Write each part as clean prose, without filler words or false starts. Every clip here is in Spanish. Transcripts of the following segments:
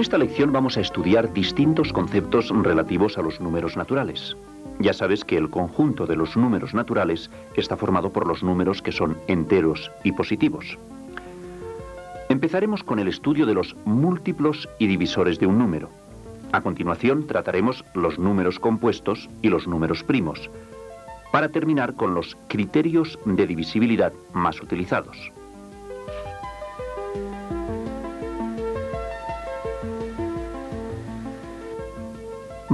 esta lección vamos a estudiar distintos conceptos relativos a los números naturales. Ya sabes que el conjunto de los números naturales está formado por los números que son enteros y positivos. Empezaremos con el estudio de los múltiplos y divisores de un número. A continuación trataremos los números compuestos y los números primos, para terminar con los criterios de divisibilidad más utilizados.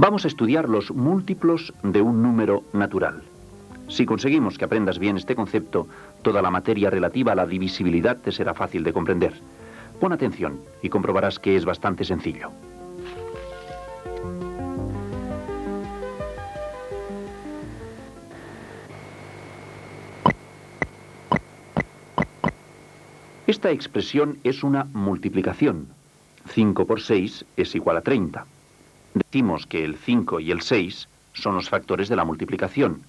Vamos a estudiar los múltiplos de un número natural. Si conseguimos que aprendas bien este concepto, toda la materia relativa a la divisibilidad te será fácil de comprender. Pon atención y comprobarás que es bastante sencillo. Esta expresión es una multiplicación. 5 por 6 es igual a 30. Decimos que el 5 y el 6 son los factores de la multiplicación.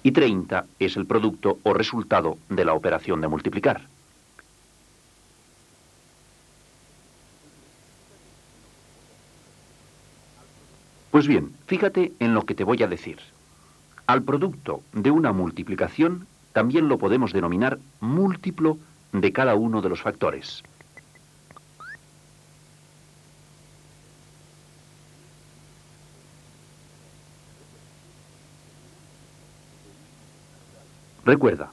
Y 30 es el producto o resultado de la operación de multiplicar. Pues bien, fíjate en lo que te voy a decir. Al producto de una multiplicación también lo podemos denominar múltiplo de cada uno de los factores. Recuerda,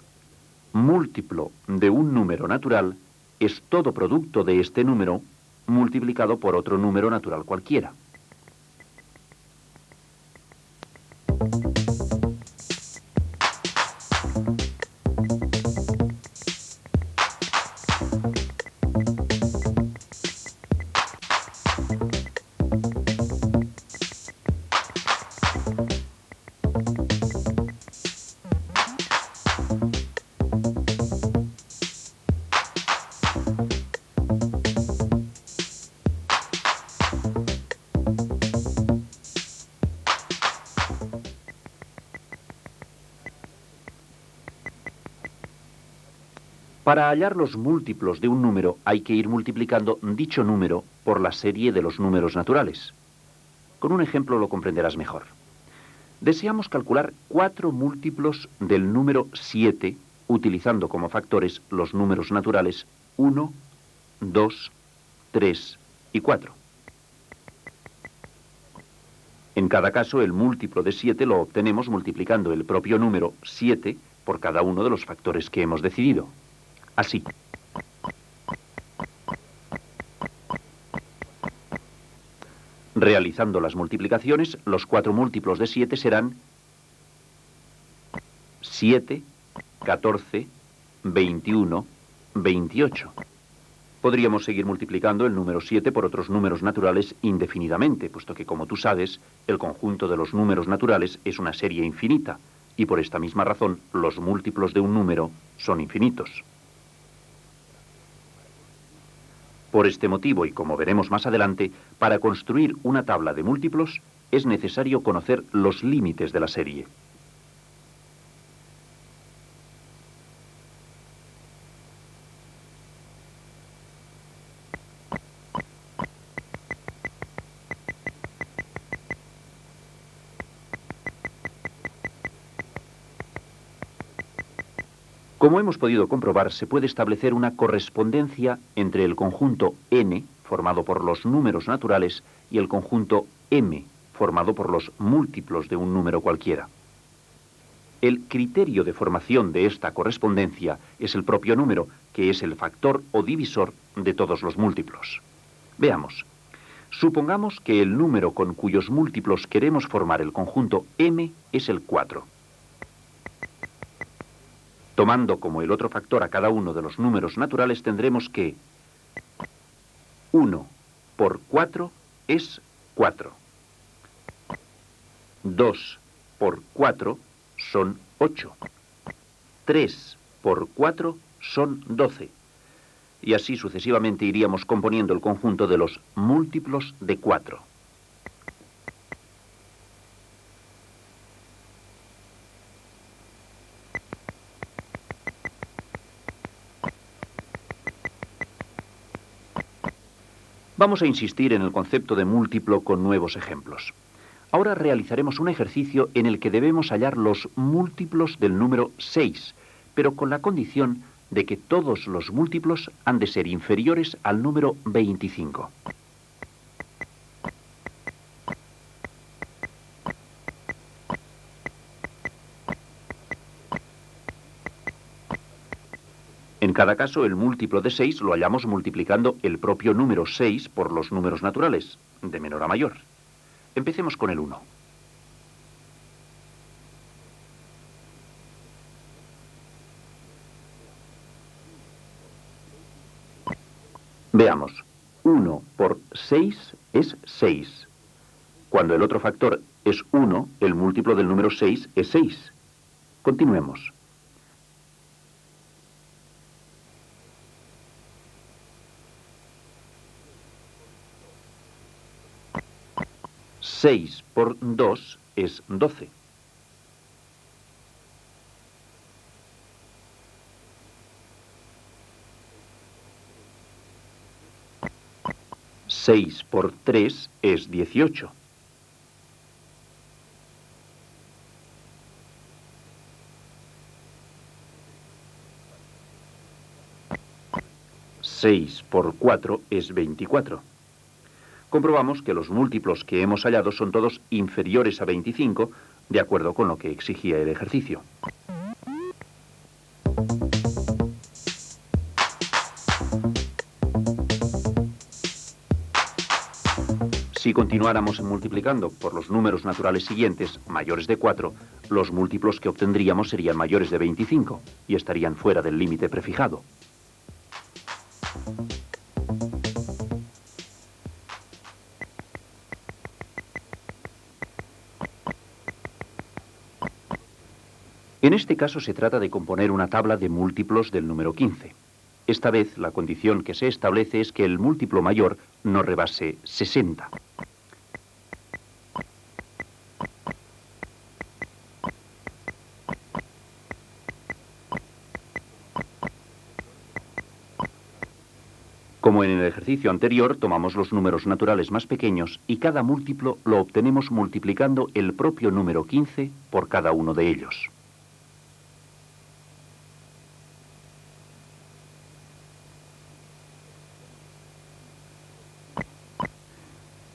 múltiplo de un número natural es todo producto de este número multiplicado por otro número natural cualquiera. Para hallar los múltiplos de un número hay que ir multiplicando dicho número por la serie de los números naturales. Con un ejemplo lo comprenderás mejor. Deseamos calcular 4 múltiplos del número 7 utilizando como factores los números naturales 1, 2, 3 y 4. En cada caso, el múltiplo de 7 lo obtenemos multiplicando el propio número 7 por cada uno de los factores que hemos decidido. Así. Realizando las multiplicaciones, los 4 múltiplos de 7 serán 7, 14, 21, 28. Podríamos seguir multiplicando el número 7 por otros números naturales indefinidamente, puesto que, como tú sabes, el conjunto de los números naturales es una serie infinita, y por esta misma razón, los múltiplos de un número son infinitos. Por este motivo, y como veremos más adelante, para construir una tabla de múltiplos es necesario conocer los límites de la serie. Como hemos podido comprobar, se puede establecer una correspondencia entre el conjunto n, formado por los números naturales, y el conjunto m, formado por los múltiplos de un número cualquiera. El criterio de formación de esta correspondencia es el propio número, que es el factor o divisor de todos los múltiplos. Veamos. Supongamos que el número con cuyos múltiplos queremos formar el conjunto m es el 4. Tomando como el otro factor a cada uno de los números naturales, tendremos que 1 por 4 es 4. 2 por 4 son 8. 3 por 4 son 12. Y así sucesivamente iríamos componiendo el conjunto de los múltiplos de 4. Vamos a insistir en el concepto de múltiplo con nuevos ejemplos. Ahora realizaremos un ejercicio en el que debemos hallar los múltiplos del número 6, pero con la condición de que todos los múltiplos han de ser inferiores al número 25. En cada caso, el múltiplo de 6 lo hallamos multiplicando el propio número 6 por los números naturales, de menor a mayor. Empecemos con el 1. Veamos, 1 por 6 es 6. Cuando el otro factor es 1, el múltiplo del número 6 es 6. Continuemos. 6 por 2 es 12. Seis por 3 es 18. Seis por 4 es 24. Comprobamos que los múltiplos que hemos hallado son todos inferiores a 25, de acuerdo con lo que exigía el ejercicio. Si continuáramos multiplicando por los números naturales siguientes, mayores de 4, los múltiplos que obtendríamos serían mayores de 25 y estarían fuera del límite prefijado. En este caso se trata de componer una tabla de múltiplos del número 15. Esta vez la condición que se establece es que el múltiplo mayor no rebase 60. Como en el ejercicio anterior, tomamos los números naturales más pequeños y cada múltiplo lo obtenemos multiplicando el propio número 15 por cada uno de ellos.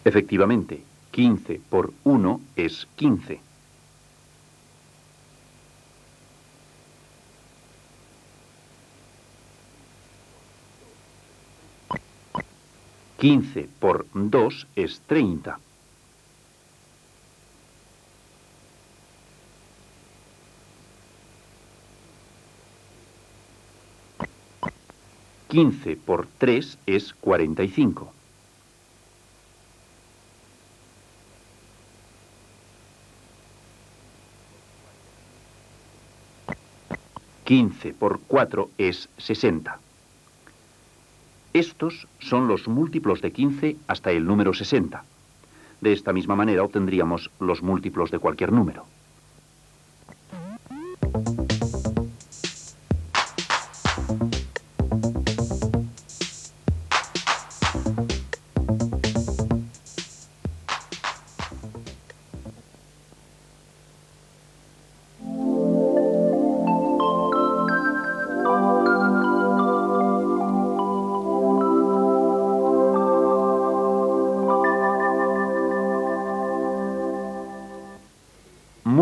Efectivamente, 15 por 1 es 15. Quince por 2 es 30. Quince por 3 es 45. 15 por 4 es 60. Estos son los múltiplos de 15 hasta el número 60. De esta misma manera obtendríamos los múltiplos de cualquier número.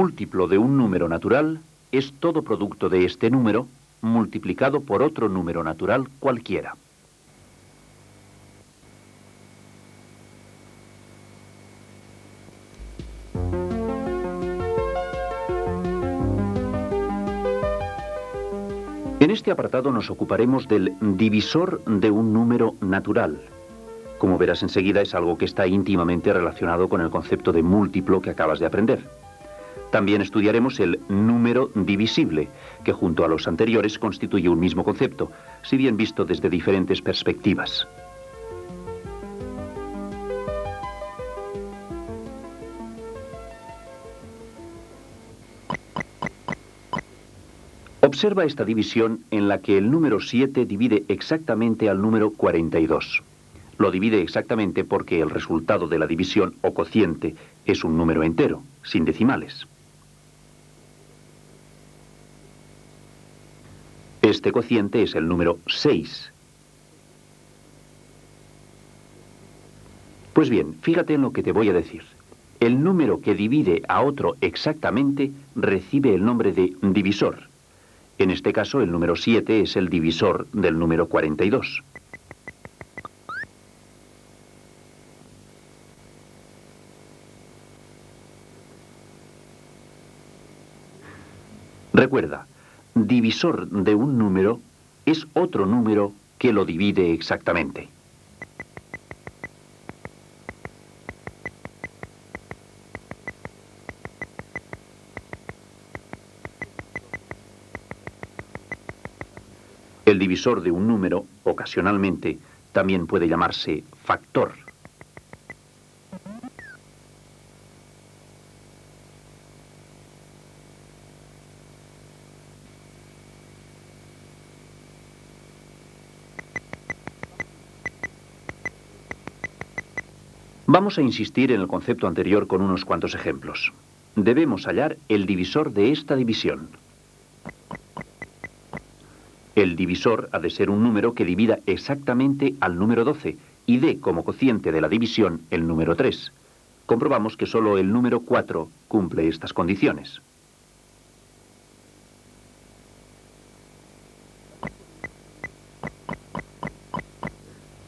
Múltiplo de un número natural es todo producto de este número multiplicado por otro número natural cualquiera. En este apartado nos ocuparemos del divisor de un número natural. Como verás enseguida, es algo que está íntimamente relacionado con el concepto de múltiplo que acabas de aprender. También estudiaremos el número divisible, que junto a los anteriores constituye un mismo concepto, si bien visto desde diferentes perspectivas. Observa esta división en la que el número 7 divide exactamente al número 42. Lo divide exactamente porque el resultado de la división o cociente es un número entero, sin decimales. Este cociente es el número 6. Pues bien, fíjate en lo que te voy a decir. El número que divide a otro exactamente recibe el nombre de divisor. En este caso, el número 7 es el divisor del número 42. Recuerda, divisor de un número es otro número que lo divide exactamente. El divisor de un número, ocasionalmente, también puede llamarse factor. Vamos a insistir en el concepto anterior con unos cuantos ejemplos. Debemos hallar el divisor de esta división. El divisor ha de ser un número que divida exactamente al número 12 y dé como cociente de la división el número 3. Comprobamos que solo el número 4 cumple estas condiciones.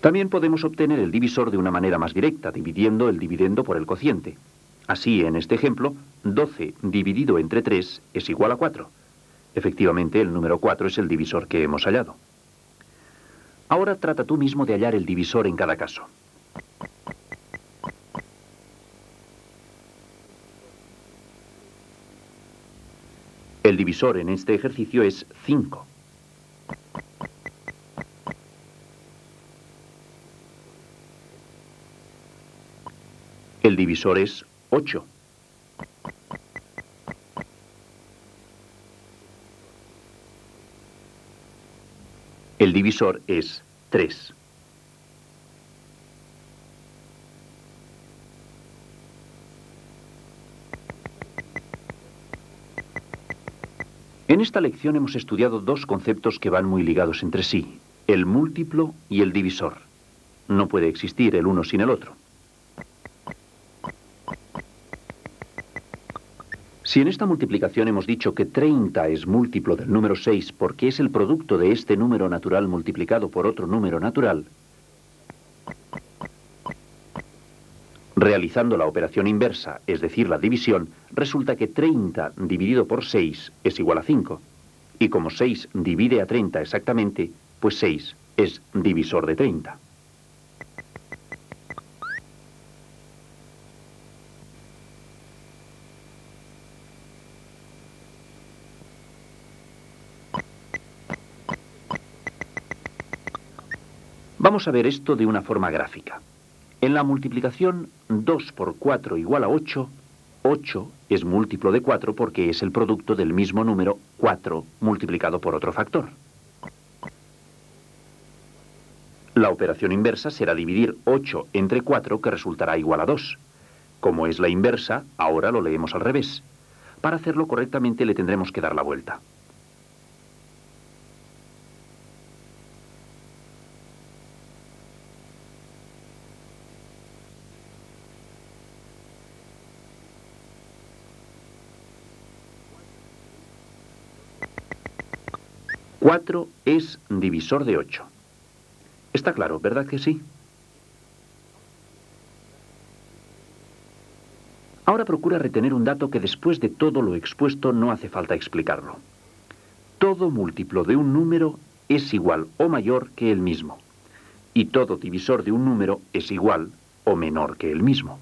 También podemos obtener el divisor de una manera más directa, dividiendo el dividendo por el cociente. Así, en este ejemplo, 12 dividido entre 3 es igual a 4. Efectivamente, el número 4 es el divisor que hemos hallado. Ahora trata tú mismo de hallar el divisor en cada caso. El divisor en este ejercicio es 5. El divisor es 8. El divisor es 3. En esta lección hemos estudiado dos conceptos que van muy ligados entre sí, el múltiplo y el divisor. No puede existir el uno sin el otro. Si en esta multiplicación hemos dicho que 30 es múltiplo del número 6 porque es el producto de este número natural multiplicado por otro número natural, realizando la operación inversa, es decir, la división, resulta que 30 dividido por 6 es igual a 5. Y como 6 divide a 30 exactamente, pues 6 es divisor de 30. Vamos a ver esto de una forma gráfica. En la multiplicación 2 por 4 igual a 8, 8 es múltiplo de 4 porque es el producto del mismo número 4 multiplicado por otro factor. La operación inversa será dividir 8 entre 4, que resultará igual a 2. Como es la inversa, ahora lo leemos al revés. Para hacerlo correctamente le tendremos que dar la vuelta. Cuatro es divisor de 8. Está claro, ¿verdad que sí? Ahora procura retener un dato que después de todo lo expuesto no hace falta explicarlo. Todo múltiplo de un número es igual o mayor que el mismo. Y todo divisor de un número es igual o menor que el mismo.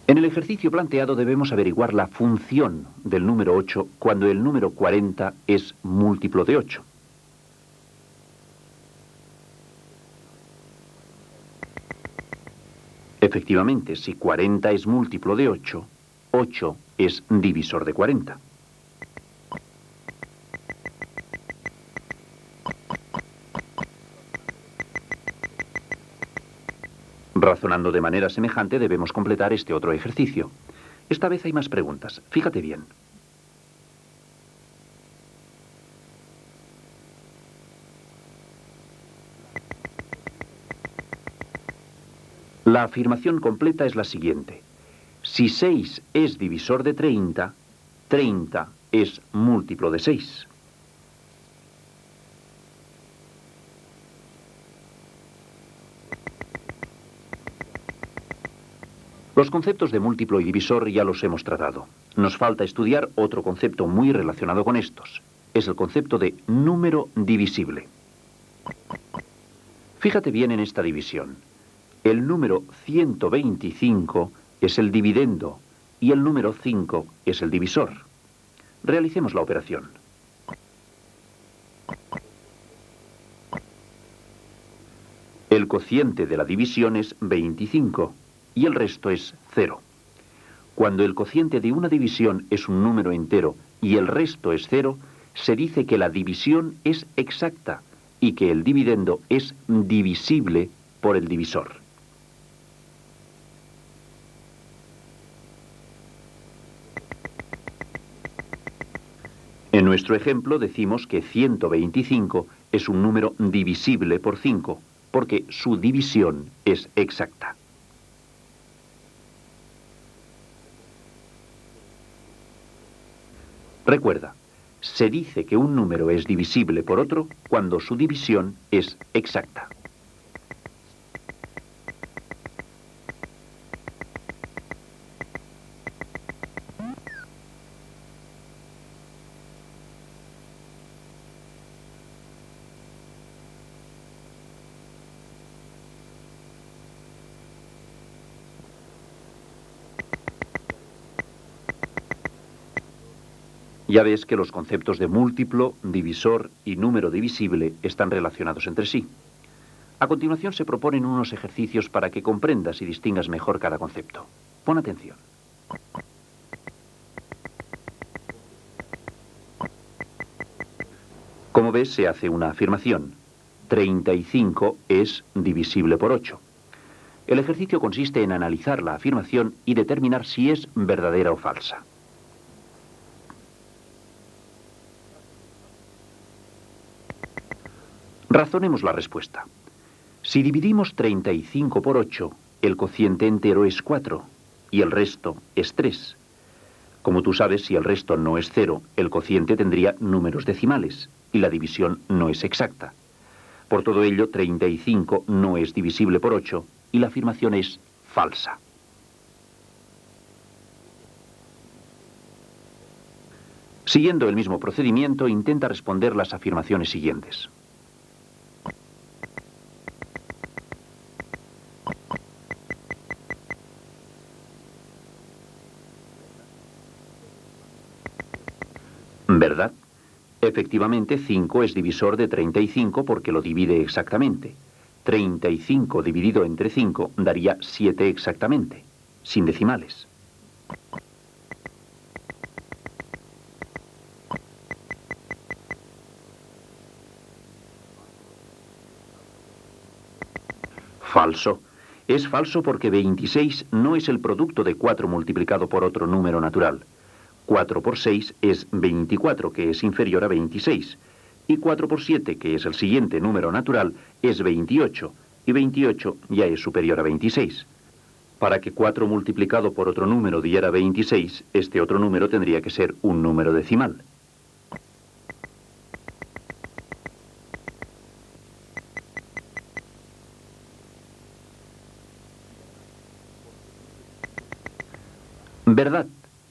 En el ejercicio planteado debemos averiguar la función del número 8 cuando el número 40 es múltiplo de 8. Efectivamente, si 40 es múltiplo de 8, 8 es divisor de 40. Razonando de manera semejante, debemos completar este otro ejercicio. Esta vez hay más preguntas. Fíjate bien. La afirmación completa es la siguiente. Si 6 es divisor de 30, 30 es múltiplo de 6. Los conceptos de múltiplo y divisor ya los hemos tratado. Nos falta estudiar otro concepto muy relacionado con estos. Es el concepto de número divisible. Fíjate bien en esta división. El número 125 es el dividendo y el número 5 es el divisor. Realicemos la operación. El cociente de la división es 25 y el resto es 0. Cuando el cociente de una división es un número entero y el resto es 0, se dice que la división es exacta y que el dividendo es divisible por el divisor. En nuestro ejemplo decimos que 125 es un número divisible por 5, porque su división es exacta. Recuerda, se dice que un número es divisible por otro cuando su división es exacta. Ya ves que los conceptos de múltiplo, divisor y número divisible están relacionados entre sí. A continuación se proponen unos ejercicios para que comprendas y distingas mejor cada concepto. Pon atención. Como ves, se hace una afirmación. 35 es divisible por 8. El ejercicio consiste en analizar la afirmación y determinar si es verdadera o falsa. Razonemos la respuesta. Si dividimos 35 por 8, el cociente entero es 4 y el resto es 3. Como tú sabes, si el resto no es 0, el cociente tendría números decimales y la división no es exacta. Por todo ello, 35 no es divisible por 8 y la afirmación es falsa. Siguiendo el mismo procedimiento, intenta responder las afirmaciones siguientes. ¿Verdad? Efectivamente, 5 es divisor de 35 porque lo divide exactamente. 35 dividido entre 5 daría 7 exactamente, sin decimales. Falso. Es falso porque 26 no es el producto de 4 multiplicado por otro número natural. 4 por 6 es 24, que es inferior a 26. Y 4 por 7, que es el siguiente número natural, es 28. Y 28 ya es superior a 26. Para que 4 multiplicado por otro número diera 26, este otro número tendría que ser un número decimal. ¿Verdad?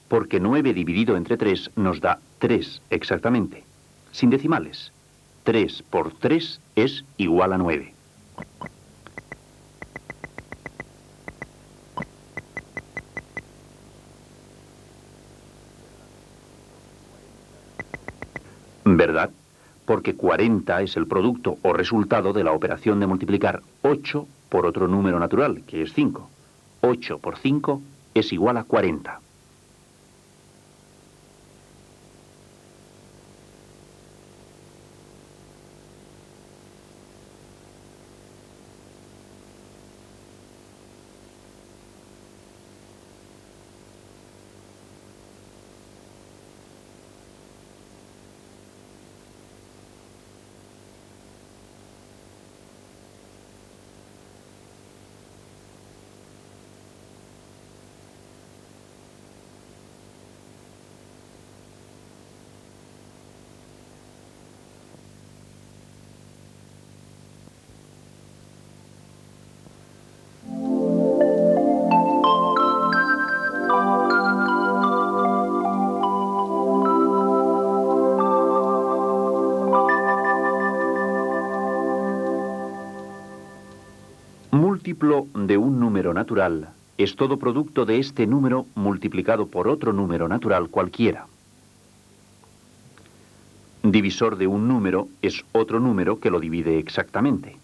Porque 9 dividido entre 3 nos da 3 exactamente, sin decimales. 3 por 3 es igual a 9. ¿Verdad? Porque 40 es el producto o resultado de la operación de multiplicar 8 por otro número natural, que es 5. 8 por 5 es igual a 40. Múltiplo de un número natural es todo producto de este número multiplicado por otro número natural cualquiera. Divisor de un número es otro número que lo divide exactamente.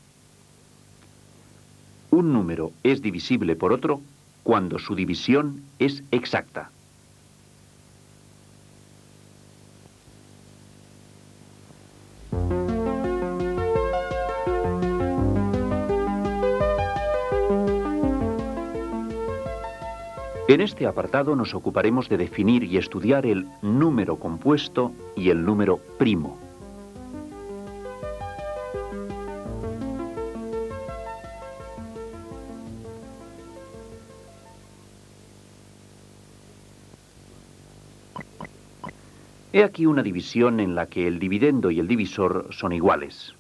Un número es divisible por otro cuando su división es exacta. En este apartado nos ocuparemos de definir y estudiar el número compuesto y el número primo. He aquí una división en la que el dividendo y el divisor son iguales.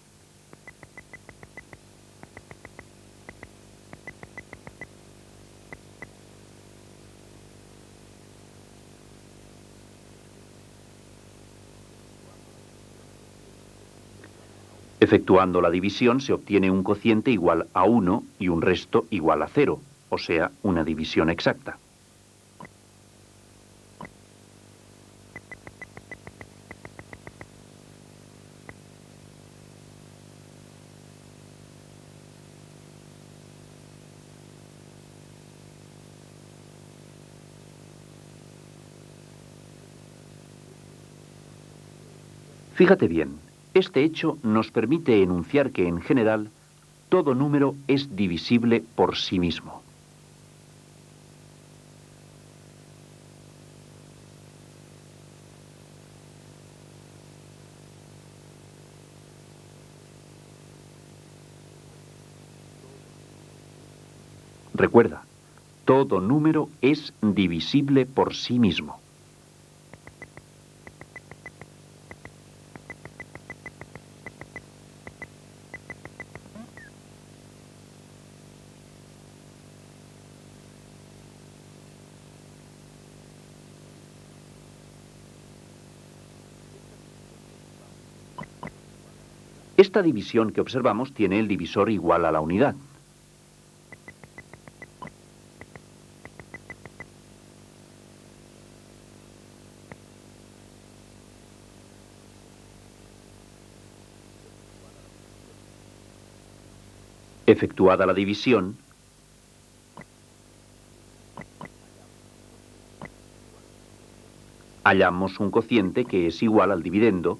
Efectuando la división se obtiene un cociente igual a 1 y un resto igual a 0, o sea, una división exacta. Fíjate bien, este hecho nos permite enunciar que en general todo número es divisible por sí mismo. Recuerda, todo número es divisible por sí mismo. Esta división que observamos tiene el divisor igual a la unidad. Efectuada la división, hallamos un cociente que es igual al dividendo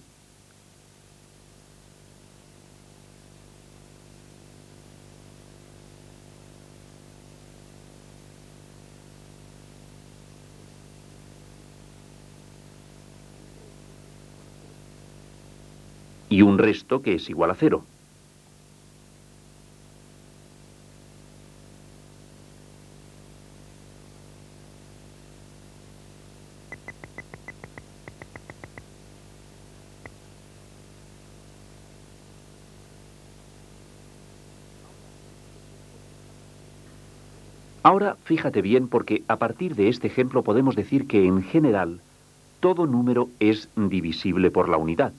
y un resto que es igual a 0. Ahora fíjate bien porque a partir de este ejemplo podemos decir que en general todo número es divisible por la unidad.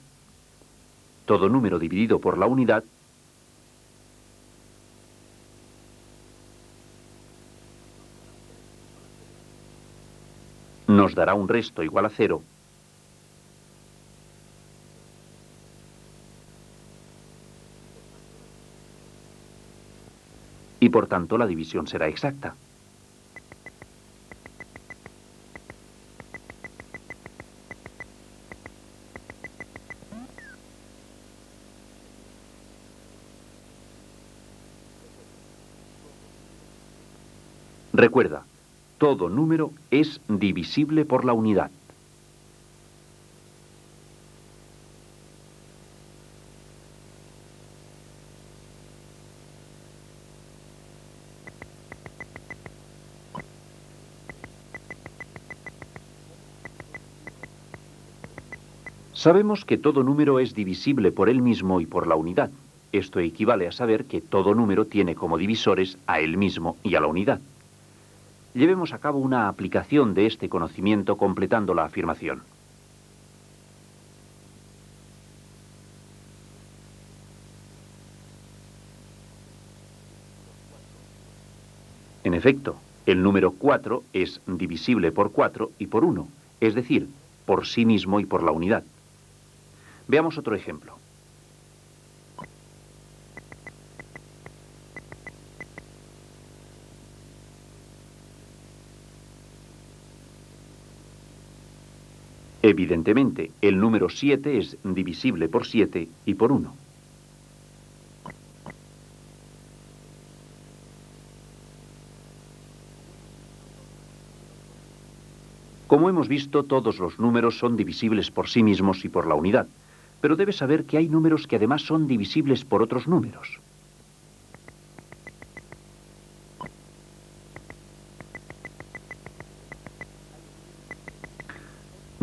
Todo número dividido por la unidad nos dará un resto igual a 0 y por tanto la división será exacta. Recuerda, todo número es divisible por la unidad. Sabemos que todo número es divisible por él mismo y por la unidad. Esto equivale a saber que todo número tiene como divisores a él mismo y a la unidad. Llevemos a cabo una aplicación de este conocimiento completando la afirmación. En efecto, el número 4 es divisible por 4 y por 1, es decir, por sí mismo y por la unidad. Veamos otro ejemplo. Evidentemente, el número 7 es divisible por 7 y por 1. Como hemos visto, todos los números son divisibles por sí mismos y por la unidad, pero debes saber que hay números que además son divisibles por otros números.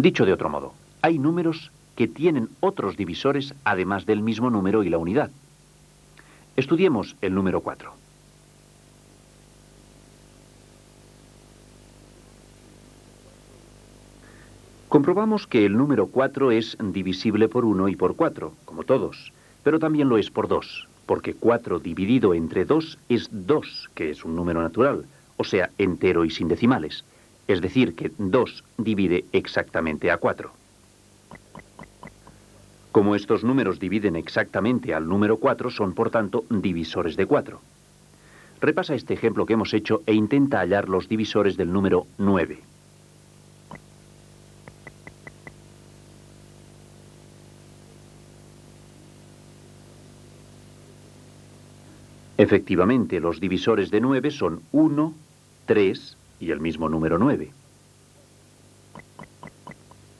Dicho de otro modo, hay números que tienen otros divisores además del mismo número y la unidad. Estudiemos el número 4. Comprobamos que el número 4 es divisible por 1 y por 4, como todos, pero también lo es por 2, porque 4 dividido entre 2 es 2, que es un número natural, o sea, entero y sin decimales. Es decir, que 2 divide exactamente a 4. Como estos números dividen exactamente al número 4, son por tanto divisores de 4. Repasa este ejemplo que hemos hecho e intenta hallar los divisores del número 9. Efectivamente, los divisores de 9 son 1, 3 y el mismo número 9.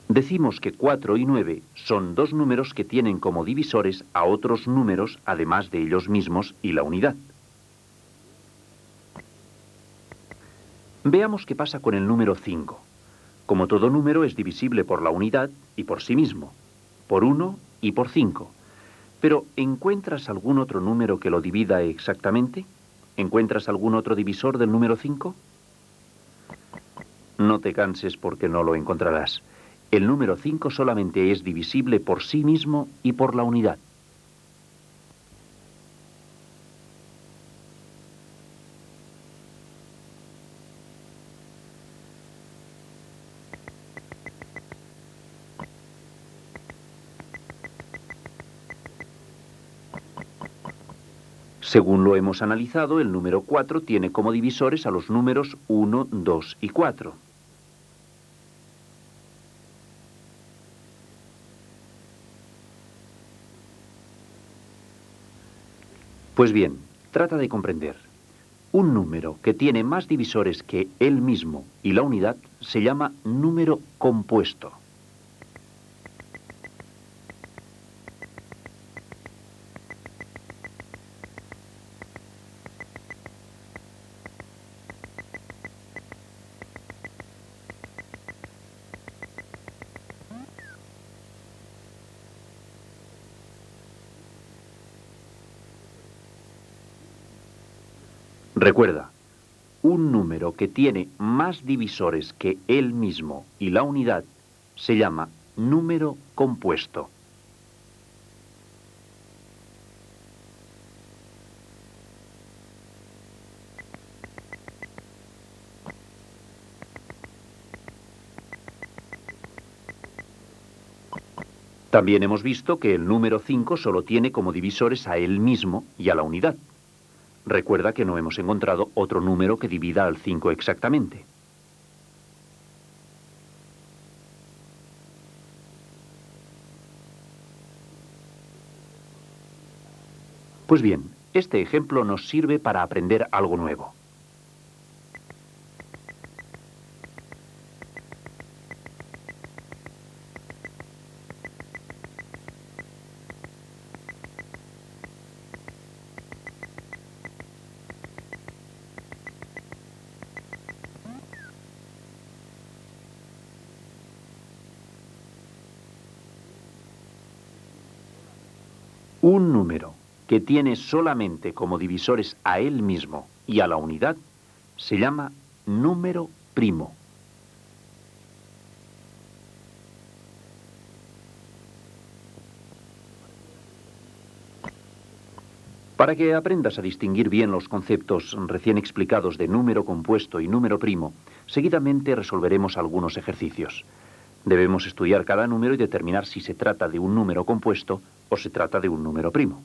Decimos que 4 y 9 son dos números que tienen como divisores a otros números además de ellos mismos y la unidad. Veamos qué pasa con el número 5. Como todo número es divisible por la unidad y por sí mismo, por 1 y por 5. Pero, ¿encuentras algún otro número que lo divida exactamente? ¿Encuentras algún otro divisor del número 5? No te canses porque no lo encontrarás. El número 5 solamente es divisible por sí mismo y por la unidad. Según lo hemos analizado, el número 4 tiene como divisores a los números 1, 2 y 4. Pues bien, trata de comprender. Un número que tiene más divisores que él mismo y la unidad se llama número compuesto. Recuerda, un número que tiene más divisores que él mismo y la unidad se llama número compuesto. También hemos visto que el número 5 solo tiene como divisores a él mismo y a la unidad. Recuerda que no hemos encontrado otro número que divida al 5 exactamente. Pues bien, este ejemplo nos sirve para aprender algo nuevo. Un número que tiene solamente como divisores a él mismo y a la unidad se llama número primo. Para que aprendas a distinguir bien los conceptos recién explicados de número compuesto y número primo, seguidamente resolveremos algunos ejercicios. Debemos estudiar cada número y determinar si se trata de un número compuesto o se trata de un número primo.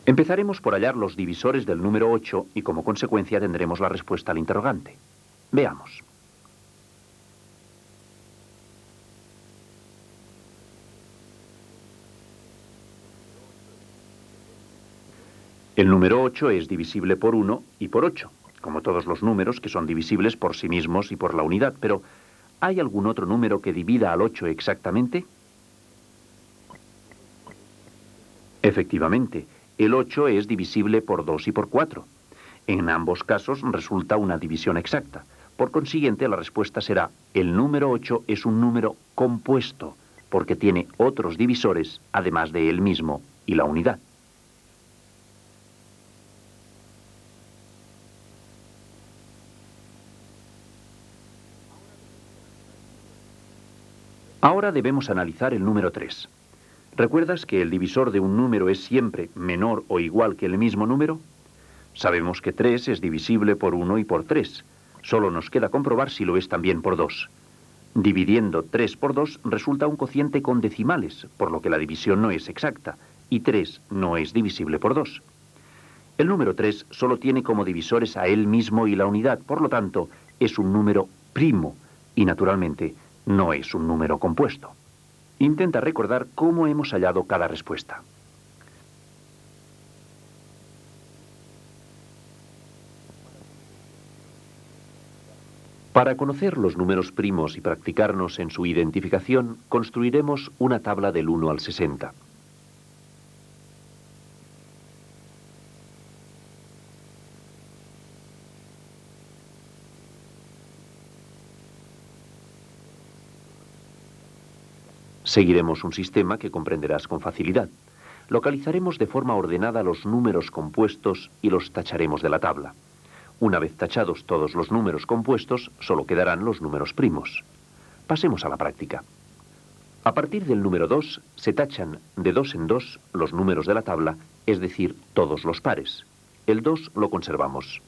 Empezaremos por hallar los divisores del número 8 y como consecuencia tendremos la respuesta al interrogante. Veamos. El número 8 es divisible por 1 y por 8, como todos los números que son divisibles por sí mismos y por la unidad, pero ¿hay algún otro número que divida al 8 exactamente? Efectivamente, el 8 es divisible por 2 y por 4. En ambos casos resulta una división exacta. Por consiguiente, la respuesta será: el número 8 es un número compuesto, porque tiene otros divisores además de él mismo y la unidad. Ahora debemos analizar el número 3. ¿Recuerdas que el divisor de un número es siempre menor o igual que el mismo número? Sabemos que 3 es divisible por 1 y por 3. Solo nos queda comprobar si lo es también por 2. Dividiendo 3 por 2 resulta un cociente con decimales, por lo que la división no es exacta, y 3 no es divisible por 2. El número 3 solo tiene como divisores a él mismo y la unidad, por lo tanto, es un número primo, y naturalmente no es un número compuesto. Intenta recordar cómo hemos hallado cada respuesta. Para conocer los números primos y practicarnos en su identificación, construiremos una tabla del 1 al 60. Seguiremos un sistema que comprenderás con facilidad. Localizaremos de forma ordenada los números compuestos y los tacharemos de la tabla. Una vez tachados todos los números compuestos, solo quedarán los números primos. Pasemos a la práctica. A partir del número 2, se tachan de 2 en 2 los números de la tabla, es decir, todos los pares. El 2 lo conservamos.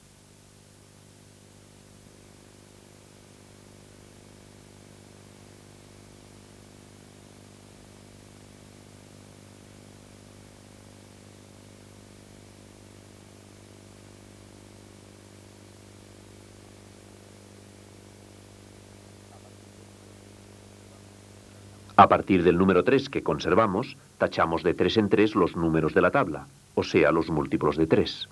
A partir del número 3 que conservamos, tachamos de 3 en 3 los números de la tabla, o sea, los múltiplos de 3.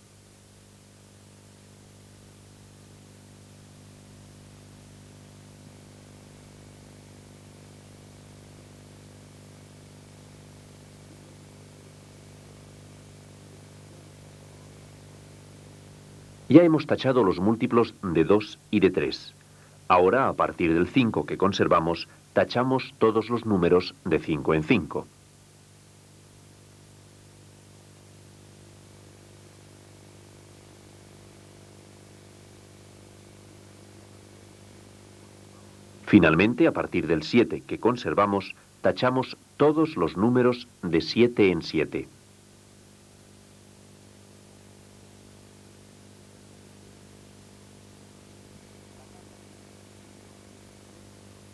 Ya hemos tachado los múltiplos de 2 y de 3. Ahora, a partir del 5 que conservamos, tachamos todos los números de 5 en 5. Finalmente, a partir del 7 que conservamos, tachamos todos los números de 7 en 7.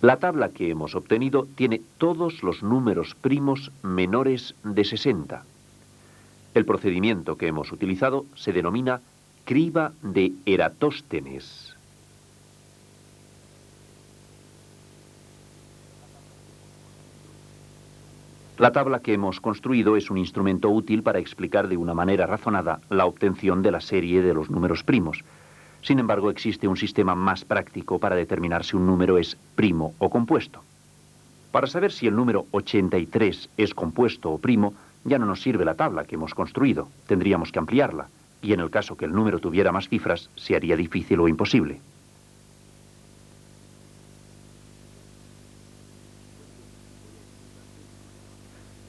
La tabla que hemos obtenido tiene todos los números primos menores de 60. El procedimiento que hemos utilizado se denomina criba de Eratóstenes. La tabla que hemos construido es un instrumento útil para explicar de una manera razonada la obtención de la serie de los números primos. Sin embargo, existe un sistema más práctico para determinar si un número es primo o compuesto. Para saber si el número 83 es compuesto o primo, ya no nos sirve la tabla que hemos construido. Tendríamos que ampliarla, y en el caso que el número tuviera más cifras, se haría difícil o imposible.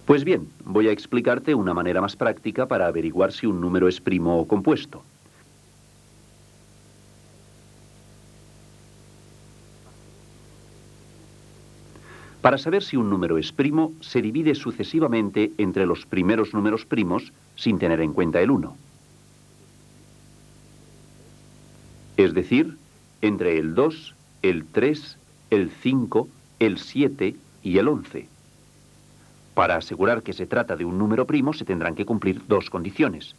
Pues bien, voy a explicarte una manera más práctica para averiguar si un número es primo o compuesto. Para saber si un número es primo, se divide sucesivamente entre los primeros números primos sin tener en cuenta el 1. Es decir, entre el 2, el 3, el 5, el 7 y el 11. Para asegurar que se trata de un número primo se tendrán que cumplir dos condiciones.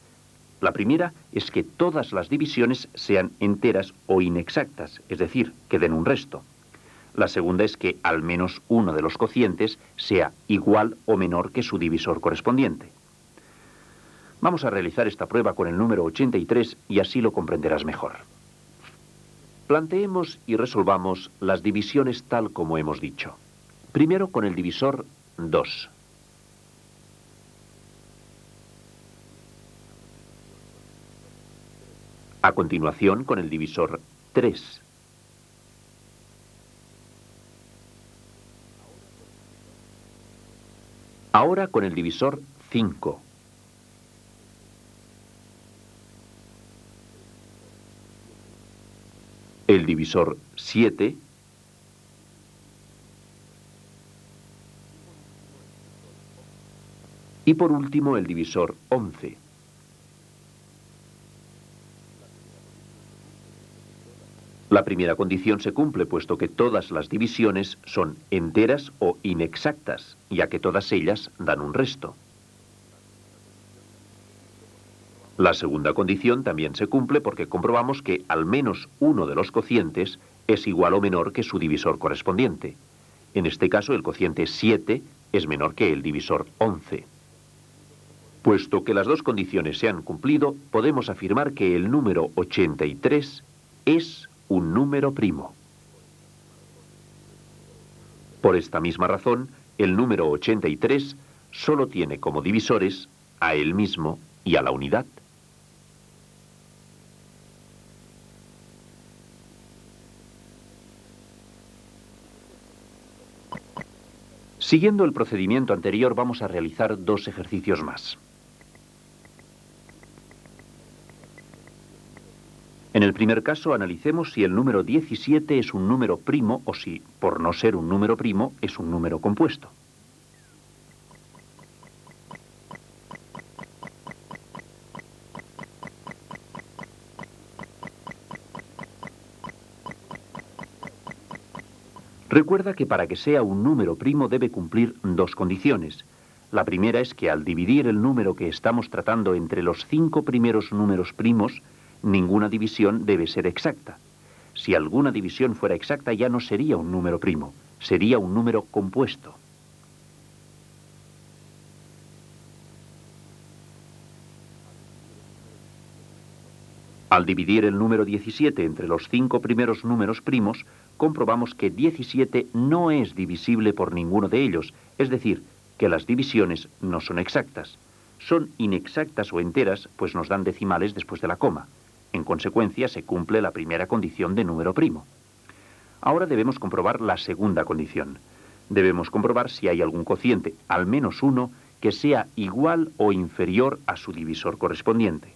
La primera es que todas las divisiones sean enteras o inexactas, es decir, que den un resto. La segunda es que al menos uno de los cocientes sea igual o menor que su divisor correspondiente. Vamos a realizar esta prueba con el número 83 y así lo comprenderás mejor. Planteemos y resolvamos las divisiones tal como hemos dicho. Primero con el divisor 2. A continuación con el divisor 3. Ahora con el divisor 5. El divisor 7. Y por último el divisor 11. La primera condición se cumple puesto que todas las divisiones son enteras o inexactas, ya que todas ellas dan un resto. La segunda condición también se cumple porque comprobamos que al menos uno de los cocientes es igual o menor que su divisor correspondiente. En este caso, el cociente 7 es menor que el divisor 11. Puesto que las dos condiciones se han cumplido, podemos afirmar que el número 83 es un número primo. Por esta misma razón, el número 83 solo tiene como divisores a él mismo y a la unidad. Siguiendo el procedimiento anterior, vamos a realizar dos ejercicios más. En el primer caso, analicemos si el número 17 es un número primo o si, por no ser un número primo, es un número compuesto. Recuerda que para que sea un número primo debe cumplir dos condiciones. La primera es que al dividir el número que estamos tratando entre los 5 primeros números primos, ninguna división debe ser exacta. Si alguna división fuera exacta ya no sería un número primo, sería un número compuesto. Al dividir el número 17 entre los 5 primeros números primos, comprobamos que 17 no es divisible por ninguno de ellos, es decir, que las divisiones no son exactas. Son inexactas o enteras, pues nos dan decimales después de la coma. En consecuencia, se cumple la primera condición de número primo. Ahora debemos comprobar la segunda condición. Debemos comprobar si hay algún cociente, al menos uno, que sea igual o inferior a su divisor correspondiente.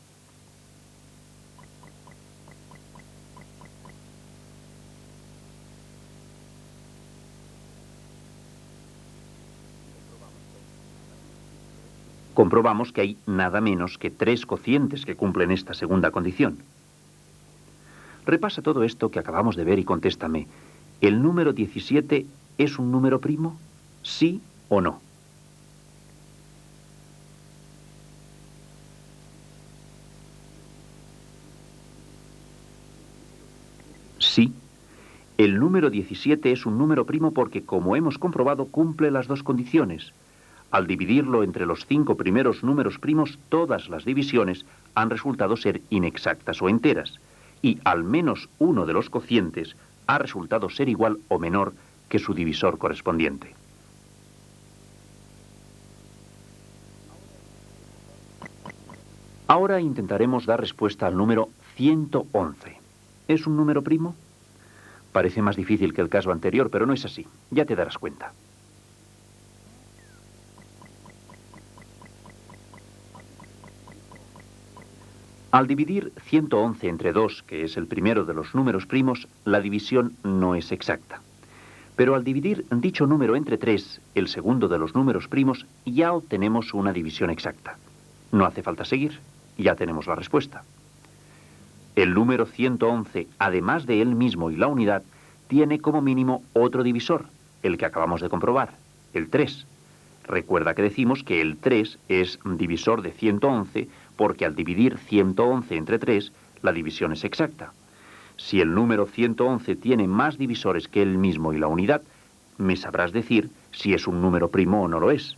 Comprobamos que hay nada menos que 3 cocientes que cumplen esta segunda condición. Repasa todo esto que acabamos de ver y contéstame. ¿El número 17 es un número primo? ¿Sí o no? Sí. El número 17 es un número primo porque, como hemos comprobado, cumple las dos condiciones. Al dividirlo entre los 5 primeros números primos, todas las divisiones han resultado ser inexactas o enteras, y al menos uno de los cocientes ha resultado ser igual o menor que su divisor correspondiente. Ahora intentaremos dar respuesta al número 111. ¿Es un número primo? Parece más difícil que el caso anterior, pero no es así. Ya te darás cuenta. Al dividir 111 entre 2, que es el primero de los números primos, la división no es exacta. Pero al dividir dicho número entre 3, el segundo de los números primos, ya obtenemos una división exacta. No hace falta seguir, ya tenemos la respuesta. El número 111, además de él mismo y la unidad, tiene como mínimo otro divisor, el que acabamos de comprobar, el 3. Recuerda que decimos que el 3 es divisor de 111 porque al dividir 111 entre 3, la división es exacta. Si el número 111 tiene más divisores que él mismo y la unidad, me sabrás decir si es un número primo o no lo es.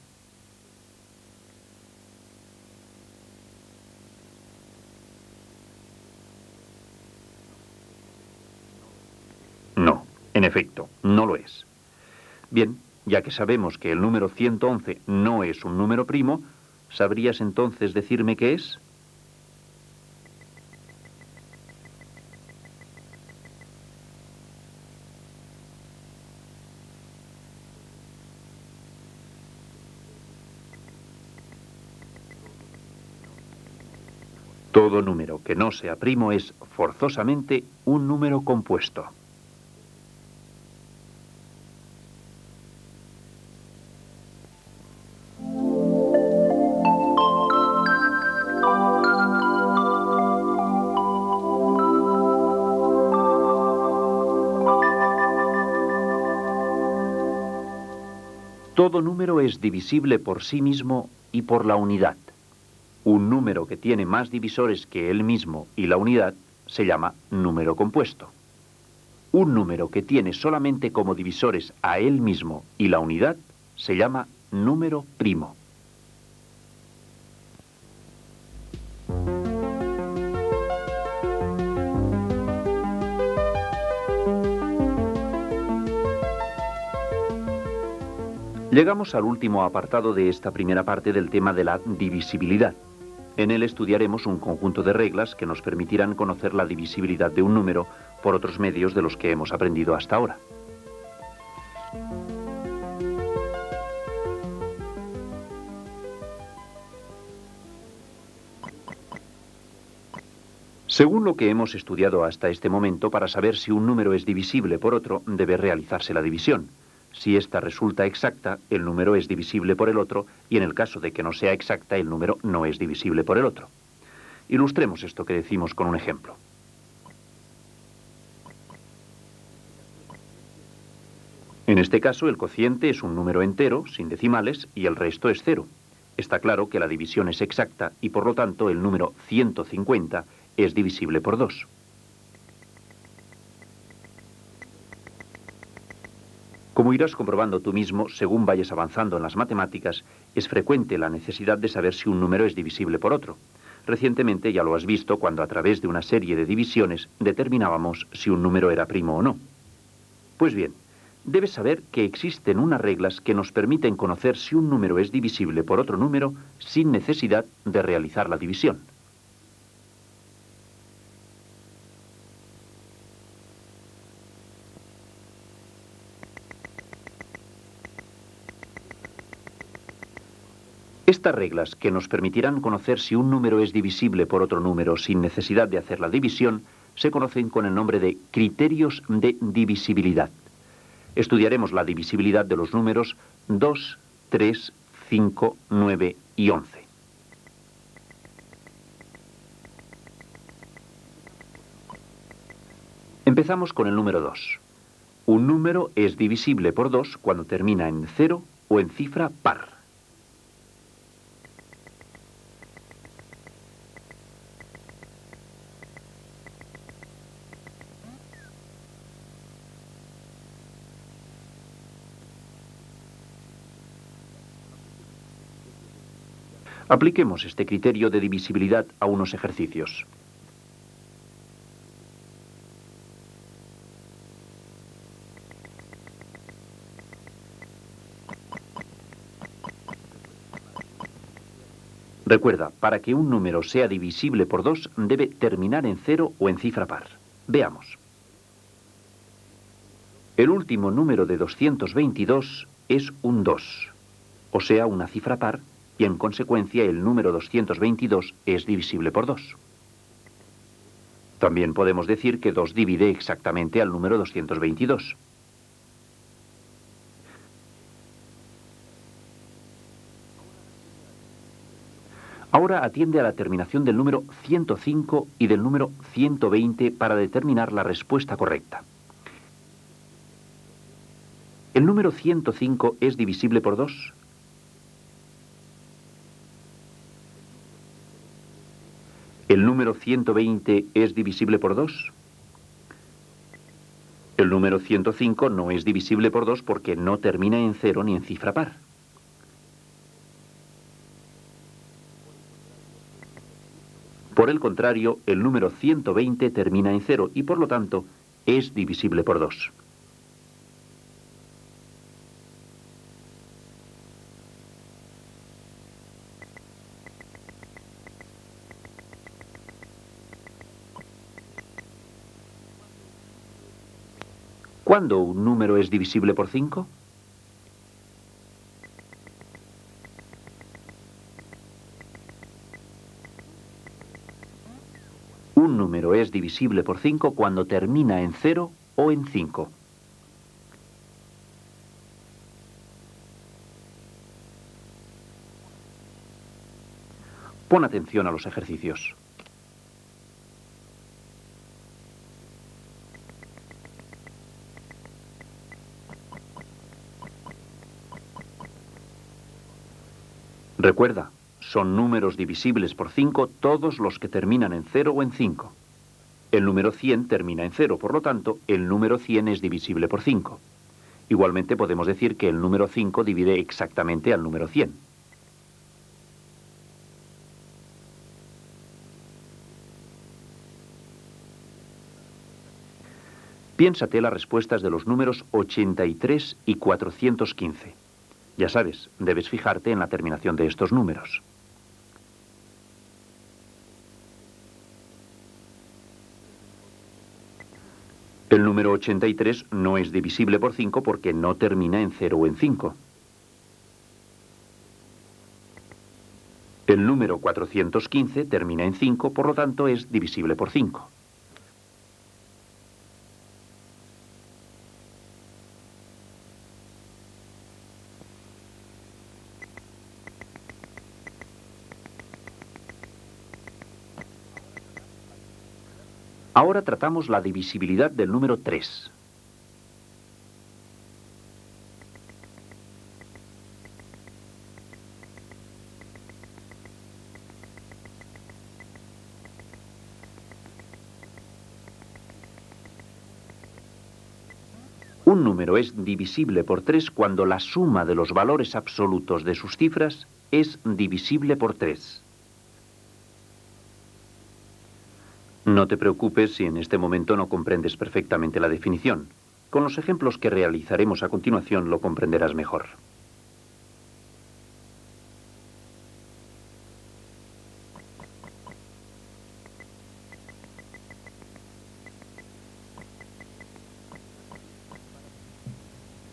No, en efecto, no lo es. Bien, ya que sabemos que el número 111 no es un número primo, ¿sabrías entonces decirme qué es? Todo número que no sea primo es, forzosamente, un número compuesto. Todo número es divisible por sí mismo y por la unidad. Un número que tiene más divisores que él mismo y la unidad se llama número compuesto. Un número que tiene solamente como divisores a él mismo y la unidad se llama número primo. Llegamos al último apartado de esta primera parte del tema de la divisibilidad. En él estudiaremos un conjunto de reglas que nos permitirán conocer la divisibilidad de un número por otros medios de los que hemos aprendido hasta ahora. Según lo que hemos estudiado hasta este momento, para saber si un número es divisible por otro, debe realizarse la división. Si esta resulta exacta, el número es divisible por el otro, y en el caso de que no sea exacta, el número no es divisible por el otro. Ilustremos esto que decimos con un ejemplo. En este caso, el cociente es un número entero, sin decimales, y el resto es 0. Está claro que la división es exacta, y por lo tanto el número 150 es divisible por 2. Como irás comprobando tú mismo, según vayas avanzando en las matemáticas, es frecuente la necesidad de saber si un número es divisible por otro. Recientemente ya lo has visto cuando a través de una serie de divisiones determinábamos si un número era primo o no. Pues bien, debes saber que existen unas reglas que nos permiten conocer si un número es divisible por otro número sin necesidad de realizar la división. Estas reglas, que nos permitirán conocer si un número es divisible por otro número sin necesidad de hacer la división, se conocen con el nombre de criterios de divisibilidad. Estudiaremos la divisibilidad de los números 2, 3, 5, 9 y 11. Empezamos con el número 2. Un número es divisible por 2 cuando termina en 0 o en cifra par. Apliquemos este criterio de divisibilidad a unos ejercicios. Recuerda, para que un número sea divisible por 2, debe terminar en 0 o en cifra par. Veamos. El último número de 222 es un 2, o sea, una cifra par, y en consecuencia el número 222 es divisible por 2. También podemos decir que 2 divide exactamente al número 222. Ahora atiende a la terminación del número 105 y del número 120 para determinar la respuesta correcta. ¿El número 105 es divisible por 2? ¿El número 120 es divisible por 2? El número 105 no es divisible por 2 porque no termina en 0 ni en cifra par. Por el contrario, el número 120 termina en 0 y por lo tanto es divisible por 2. ¿Cuándo un número es divisible por 5? Un número es divisible por 5 cuando termina en 0 o en 5. Pon atención a los ejercicios. Recuerda, son números divisibles por 5 todos los que terminan en 0 o en 5. El número 100 termina en 0, por lo tanto, el número 100 es divisible por 5. Igualmente podemos decir que el número 5 divide exactamente al número 100. Piénsate las respuestas de los números 83 y 415. Ya sabes, debes fijarte en la terminación de estos números. El número 83 no es divisible por 5 porque no termina en 0 o en 5. El número 415 termina en 5, por lo tanto es divisible por 5. Ahora tratamos la divisibilidad del número 3. Un número es divisible por 3 cuando la suma de los valores absolutos de sus cifras es divisible por 3. No te preocupes si en este momento no comprendes perfectamente la definición. Con los ejemplos que realizaremos a continuación lo comprenderás mejor.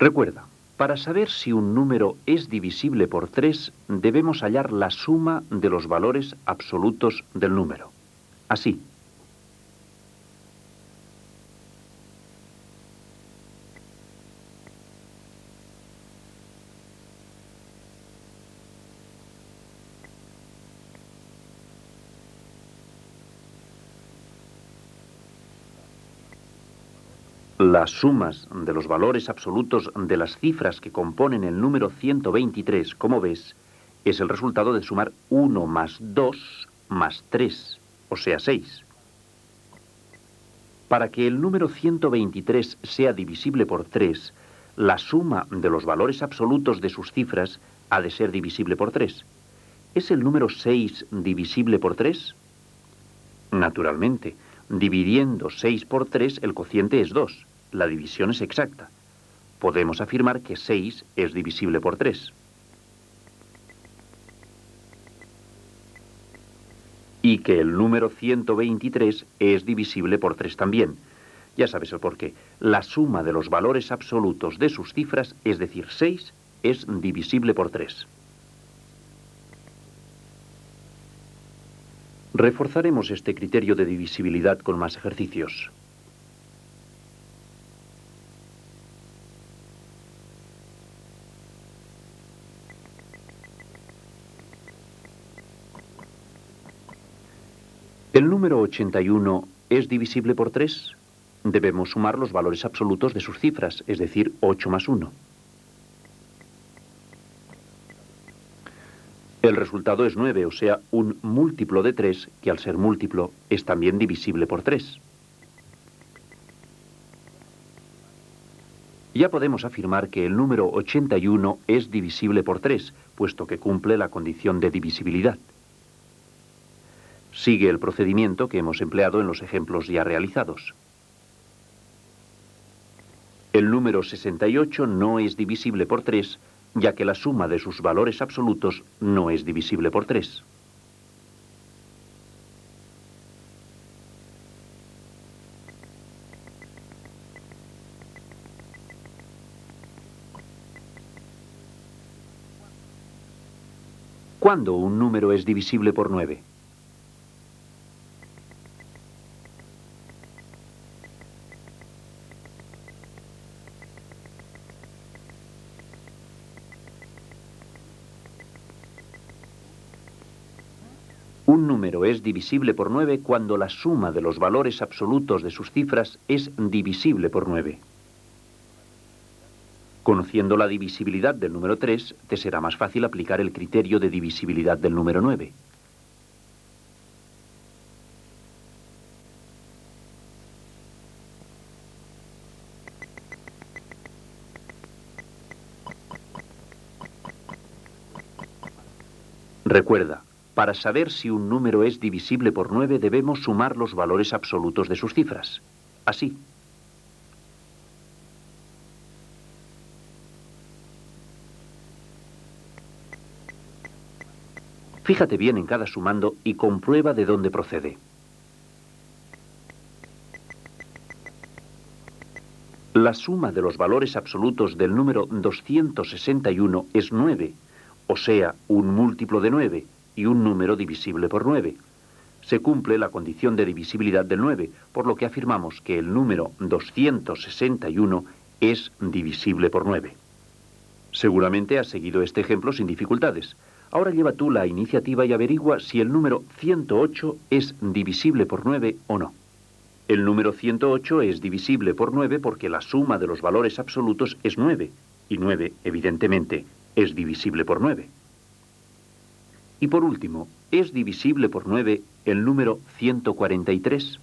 Recuerda, para saber si un número es divisible por 3, debemos hallar la suma de los valores absolutos del número. Así. Las sumas de los valores absolutos de las cifras que componen el número 123, como ves, es el resultado de sumar 1 más 2 más 3, o sea 6. Para que el número 123 sea divisible por 3, la suma de los valores absolutos de sus cifras ha de ser divisible por 3. ¿Es el número 6 divisible por 3? Naturalmente. Dividiendo 6 por 3, el cociente es 2. La división es exacta. Podemos afirmar que 6 es divisible por 3. Y que el número 123 es divisible por 3 también. Ya sabes el porqué. La suma de los valores absolutos de sus cifras, es decir, 6, es divisible por 3. Reforzaremos este criterio de divisibilidad con más ejercicios. ¿El número 81 es divisible por 3? Debemos sumar los valores absolutos de sus cifras, es decir, 8 más 1. El resultado es 9, o sea, un múltiplo de 3, que al ser múltiplo es también divisible por 3. Ya podemos afirmar que el número 81 es divisible por 3, puesto que cumple la condición de divisibilidad. Sigue el procedimiento que hemos empleado en los ejemplos ya realizados. El número 68 no es divisible por 3, ya que la suma de sus valores absolutos no es divisible por 3. ¿Cuándo un número es divisible por 9? Un número es divisible por 9 cuando la suma de los valores absolutos de sus cifras es divisible por 9. Conociendo la divisibilidad del número 3, te será más fácil aplicar el criterio de divisibilidad del número 9. Recuerda, para saber si un número es divisible por 9 debemos sumar los valores absolutos de sus cifras. Así. Fíjate bien en cada sumando y comprueba de dónde procede. La suma de los valores absolutos del número 261 es 9, o sea, un múltiplo de 9 y un número divisible por 9. Se cumple la condición de divisibilidad del 9, por lo que afirmamos que el número 261 es divisible por 9. Seguramente has seguido este ejemplo sin dificultades. Ahora lleva tú la iniciativa y averigua si el número 108 es divisible por 9 o no. El número 108 es divisible por 9 porque la suma de los valores absolutos es 9, y 9, evidentemente, es divisible por 9. Y por último, ¿es divisible por 9 el número 143?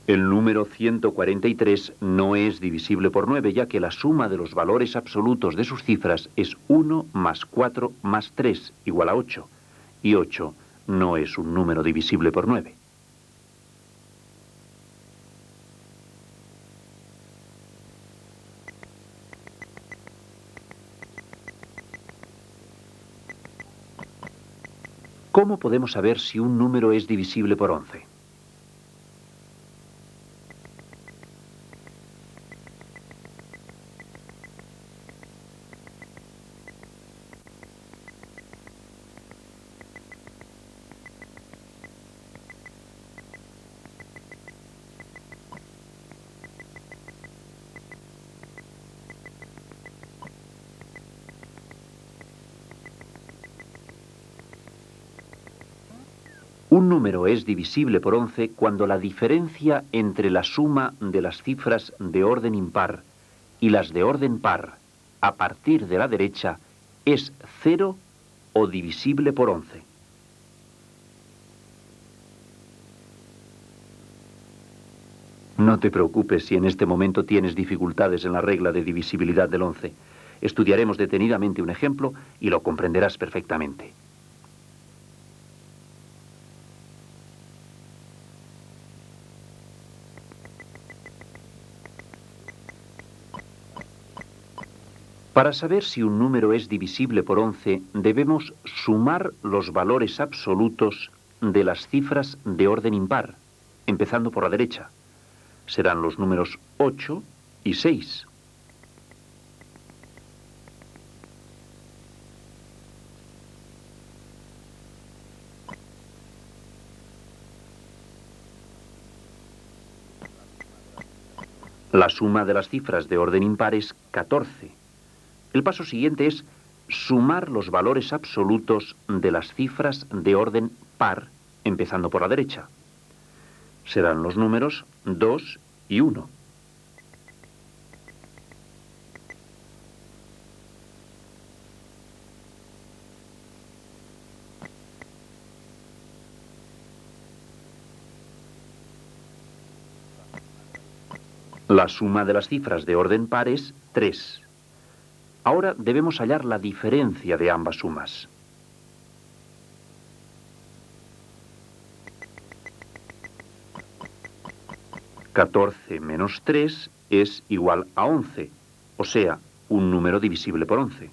El número 143 no es divisible por 9, ya que la suma de los valores absolutos de sus cifras es 1 más 4 más 3 igual a 8, y 8 no es un número divisible por 9. ¿Cómo podemos saber si un número es divisible por 11? Un número es divisible por 11 cuando la diferencia entre la suma de las cifras de orden impar y las de orden par a partir de la derecha es 0 o divisible por 11. No te preocupes si en este momento tienes dificultades en la regla de divisibilidad del 11. Estudiaremos detenidamente un ejemplo y lo comprenderás perfectamente. Para saber si un número es divisible por 11, debemos sumar los valores absolutos de las cifras de orden impar, empezando por la derecha. Serán los números 8 y 6. La suma de las cifras de orden impar es 14. El paso siguiente es sumar los valores absolutos de las cifras de orden par, empezando por la derecha. Serán los números 2 y 1. La suma de las cifras de orden par es 3. Ahora debemos hallar la diferencia de ambas sumas. «14 menos 3 es igual a 11, o sea, un número divisible por 11.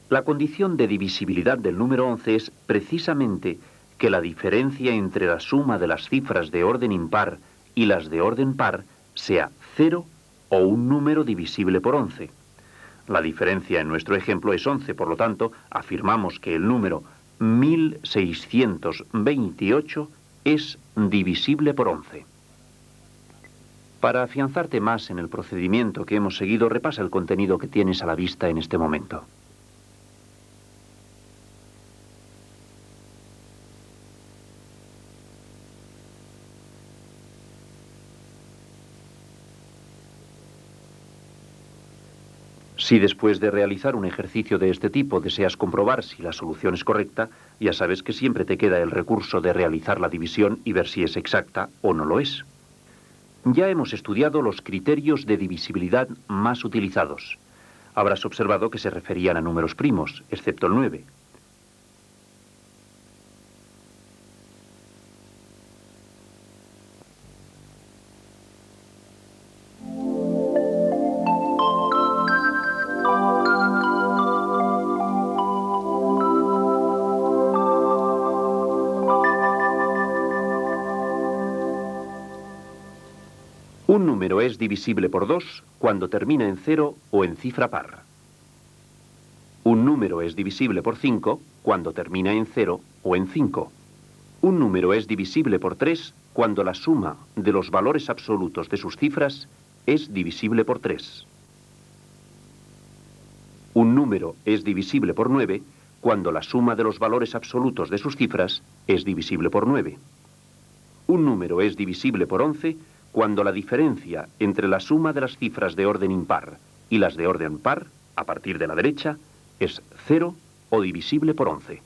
La condición de divisibilidad del número 11 es precisamente que la diferencia entre la suma de las cifras de orden impar y las de orden par sea 0 o un número divisible por 11. La diferencia en nuestro ejemplo es 11, por lo tanto, afirmamos que el número 1628 es divisible por 11. Para afianzarte más en el procedimiento que hemos seguido, repasa el contenido que tienes a la vista en este momento. Si después de realizar un ejercicio de este tipo deseas comprobar si la solución es correcta, ya sabes que siempre te queda el recurso de realizar la división y ver si es exacta o no lo es. Ya hemos estudiado los criterios de divisibilidad más utilizados. Habrás observado que se referían a números primos, excepto el 9. Un número es divisible por 2 cuando termina en 0 o en cifra par. Un número es divisible por 5 cuando termina en 0 o en 5. Un número es divisible por 3 cuando la suma de los valores absolutos de sus cifras es divisible por 3. Un número es divisible por 9 cuando la suma de los valores absolutos de sus cifras es divisible por 9. Un número es divisible por 11 cuando la diferencia entre la suma de las cifras de orden impar y las de orden par, a partir de la derecha, es 0 o divisible por 11.